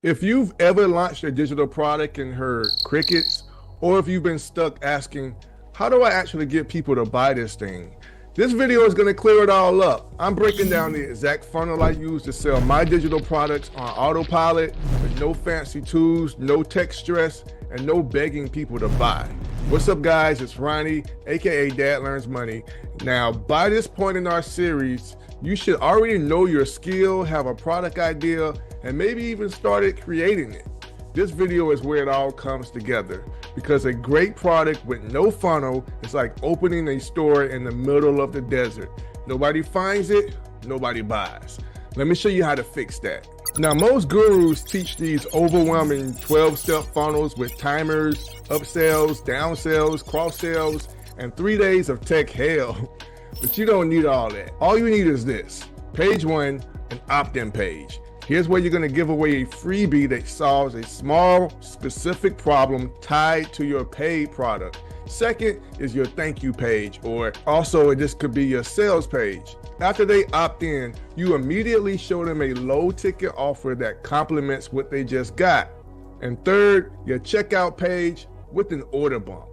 If you've ever launched a digital product and heard crickets, or if you've been stuck asking, how do I actually get people to buy this thing? This video is going to clear it all up. I'm breaking down the exact funnel I use to sell my digital products on autopilot with no fancy tools, no tech stress, and no begging people to buy. What's up, guys? It's Ronnie, aka Dad Learns Money. Now, by this point in our series, you should already know your skill, have a product idea, and maybe even started creating it. This video is where it all comes together, because a great product with no funnel is like opening a store in the middle of the desert. Nobody finds it, nobody buys. Let me show you how to fix that. Now, most gurus teach these overwhelming 12-step funnels with timers, upsells, downsells, cross-sells, and 3 days of tech hell. But you don't need all that. All you need is this. Page 1, an opt-in page. Here's where you're going to give away a freebie that solves a small, specific problem tied to your paid product. Second is your thank you page, or also this could be your sales page. After they opt in, you immediately show them a low ticket offer that complements what they just got. And third, your checkout page with an order bump.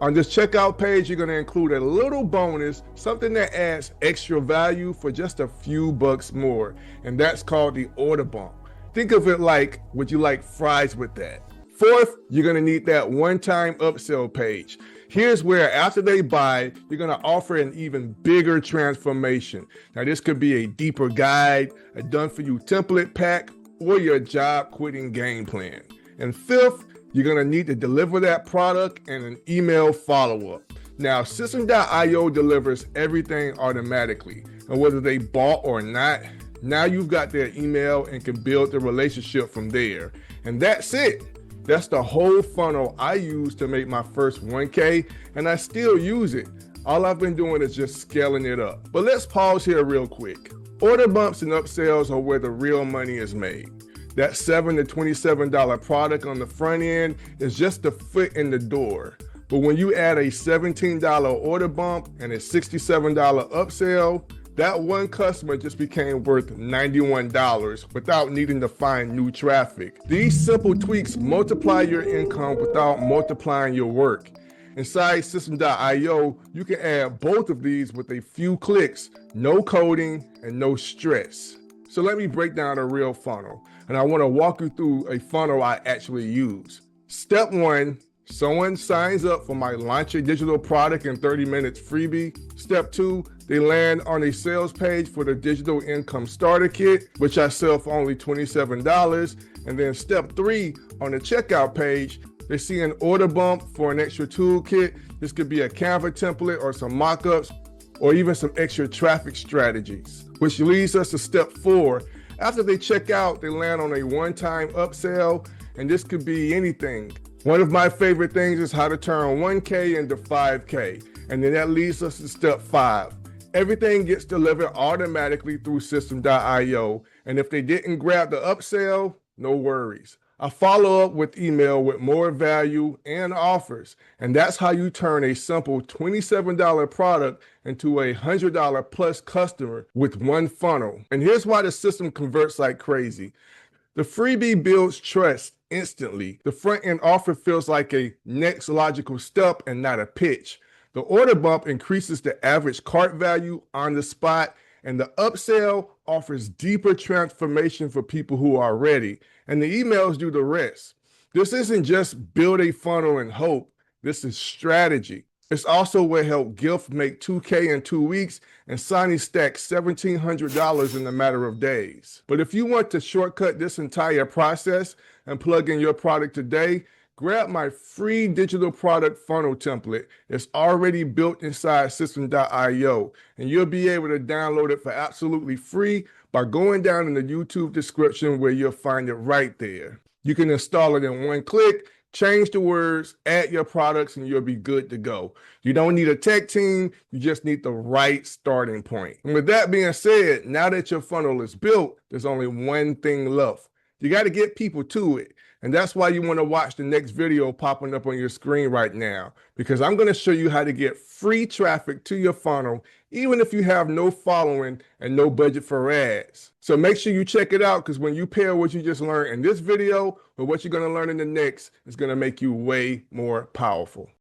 On this checkout page, you're going to include a little bonus, something that adds extra value for just a few bucks more, and that's called the order bump. Think of it like, would you like fries with that? Fourth, you're going to need that one-time upsell page. Here's where after they buy, you're going to offer an even bigger transformation. Now, this could be a deeper guide, a done-for-you template pack, or your job quitting game plan. And fifth, you're going to need to deliver that product and an email follow-up. Now, System.io delivers everything automatically. And whether they bought or not, now you've got their email and can build the relationship from there. And that's it. That's the whole funnel I use to make my first 1K, and I still use it. All I've been doing is just scaling it up. But let's pause here real quick. Order bumps and upsells are where the real money is made. That $7 to $27 product on the front end is just a foot in the door. But when you add a $17 order bump and a $67 upsell, that one customer just became worth $91 without needing to find new traffic. These simple tweaks multiply your income without multiplying your work. Inside System.io, you can add both of these with a few clicks, no coding and no stress. So let me break down a real funnel. And I want to walk you through a funnel I actually use. Step 1, someone signs up for my Launch a Digital Product in 30 Minutes freebie. Step 2, they land on a sales page for the Digital Income Starter Kit, which I sell for only $27. And then step 3, on the checkout page, they see an order bump for an extra toolkit. This could be a Canva template or some mock-ups, or even some extra traffic strategies, which leads us to step 4. After they check out, they land on a one-time upsell, and this could be anything. One of my favorite things is how to turn 1K into 5K, and then that leads us to step 5. Everything gets delivered automatically through System.io, and if they didn't grab the upsell, no worries. I follow up with email with more value and offers, and that's how you turn a simple $27 product into a $100 plus customer with one funnel. And here's why the system converts like crazy. The freebie builds trust instantly. The front end offer feels like a next logical step and not a pitch. The order bump increases the average cart value on the spot, and the upsell offers deeper transformation for people who are ready, and the emails do the rest. This isn't just build a funnel and hope. This is strategy. It's also what helped Gift make 2K in 2 weeks and Sonny stack $1,700 in a matter of days. But if you want to shortcut this entire process and plug in your product today, grab my free digital product funnel template. It's already built inside System.io, and you'll be able to download it for absolutely free by going down in the YouTube description where you'll find it right there. You can install it in one click, change the words, add your products, and you'll be good to go. You don't need a tech team, you just need the right starting point. And with that being said, now that your funnel is built, there's only one thing left. You got to get people to it. And that's why you want to watch the next video popping up on your screen right now, because I'm going to show you how to get free traffic to your funnel, even if you have no following and no budget for ads. So make sure you check it out, because when you pair what you just learned in this video with what you're going to learn in the next, it's going to make you way more powerful.